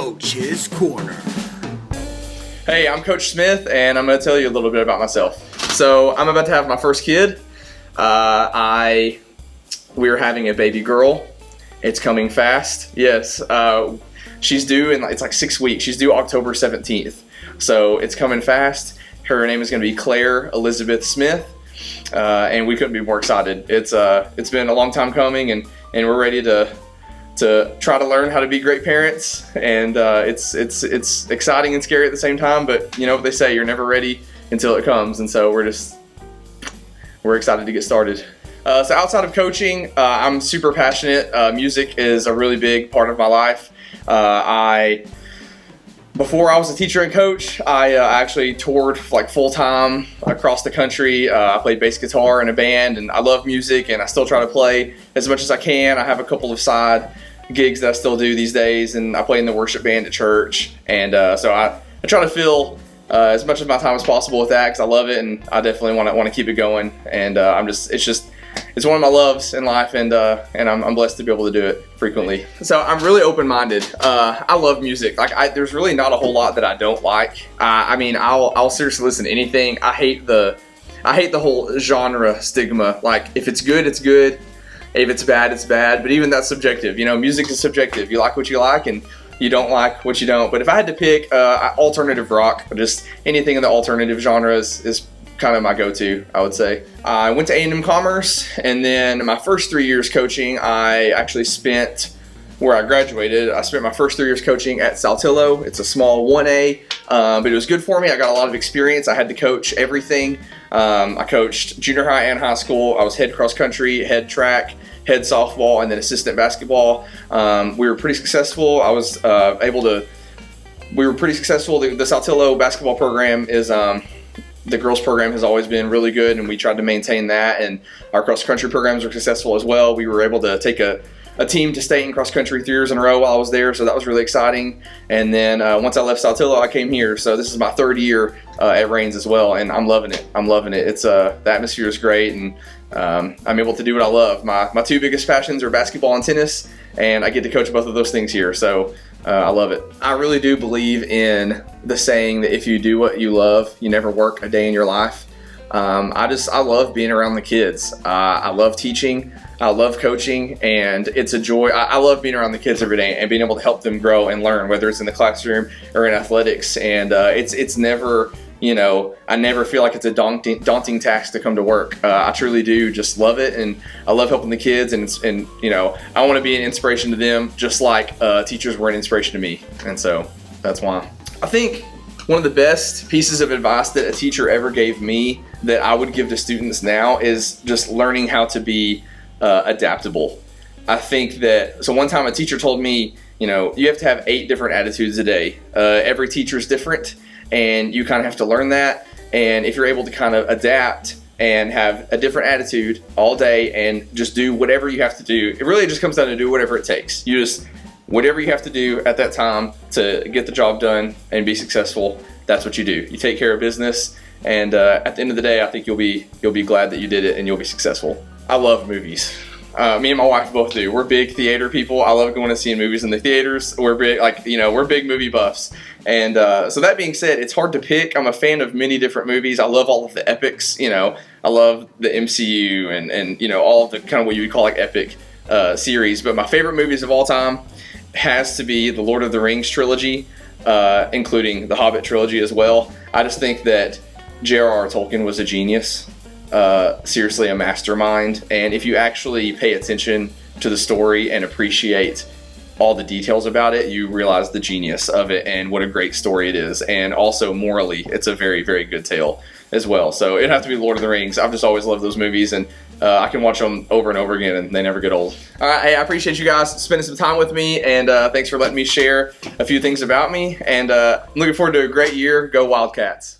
Coach's Corner. Hey, I'm Coach Smith, and I'm going to tell you a little bit about myself. So I'm about to have my first kid. We're having a baby girl. It's coming fast. Yes, she's due in it's like 6 weeks. She's due October 17th. So it's coming fast. Her name is going to be Claire Elizabeth Smith, and we couldn't be more excited. It's been a long time coming, and we're ready to try to learn how to be great parents, and it's exciting and scary at the same time, but you know what they say, you're never ready until it comes, and so we're excited to get started. So outside of coaching, I'm super passionate. Music is a really big part of my life. Before I was a teacher and coach, I actually toured like full-time across the country. I played bass guitar in a band, and I love music, and I still try to play as much as I can. I have a couple of side gigs that I still do these days, and I play in the worship band at church, and so I try to fill as much of my time as possible with that because I love it, and I definitely want to keep it going, and it's one of my loves in life, and I'm blessed to be able to do it frequently. So I'm really open-minded. I love music. There's really not a whole lot that I don't like. I'll seriously listen to anything. I hate the whole genre stigma. Like, if it's good, it's good. If it's bad, it's bad. But even that's subjective. You know, music is subjective. You like what you like, and you don't like what you don't. But if I had to pick alternative rock, just anything in the alternative genre is kind of my go-to, I would say. I went to A&M Commerce, and then my first 3 years coaching, I actually spent, where I graduated, I spent my first 3 years coaching at Saltillo. It's a small 1A, but it was good for me. I got a lot of experience. I had to coach everything. I coached junior high and high school. I was head cross country, head track, head softball, and then assistant basketball. We were pretty successful. We were pretty successful. The Saltillo basketball program is, the girls program has always been really good, and we tried to maintain that, and our cross country programs are successful as well. We were able to take a team to state in cross country 3 years in a row while I was there, so that was really exciting. And then once I left Saltillo, I came here, so this is my third year at Raines as well, and I'm loving it. It's the atmosphere is great, and I'm able to do what I love. My two biggest passions are basketball and tennis, and I get to coach both of those things here, so I love it. I really do believe in the saying that if you do what you love, you never work a day in your life. I love being around the kids. I love teaching. I love coaching, and it's a joy. I love being around the kids every day and being able to help them grow and learn, whether it's in the classroom or in athletics. And it's never, I never feel like it's a daunting task to come to work. I truly do just love it, and I love helping the kids, and I want to be an inspiration to them, just like teachers were an inspiration to me. And so that's why. I think one of the best pieces of advice that a teacher ever gave me that I would give to students now is just learning how to be adaptable. I think that, so one time a teacher told me, you have to have 8 different attitudes a day. Every teacher is different, and you kind of have to learn that. And if you're able to kind of adapt and have a different attitude all day and just do whatever you have to do, it really just comes down to do whatever it takes. Whatever you have to do at that time to get the job done and be successful, that's what you do. You take care of business, and at the end of the day, I think you'll be glad that you did it, and you'll be successful. I love movies. Me and my wife both do. We're big theater people. I love going and seeing movies in the theaters. We're big, we're big movie buffs. And so that being said, it's hard to pick. I'm a fan of many different movies. I love all of the epics. I love the MCU and all of the kind of what you would call like epic series. But my favorite movies of all time has to be the Lord of the Rings trilogy, including the Hobbit trilogy as well. I just think that J.R.R. Tolkien was a genius. Seriously a mastermind, and if you actually pay attention to the story and appreciate all the details about it, you realize the genius of it and what a great story it is. And also morally, it's a very, very good tale as well. So it'd have to be Lord of the Rings. I've just always loved those movies, and I can watch them over and over again, and they never get old. All right, hey, I appreciate you guys spending some time with me, and thanks for letting me share a few things about me, and I'm looking forward to a great year. Go Wildcats.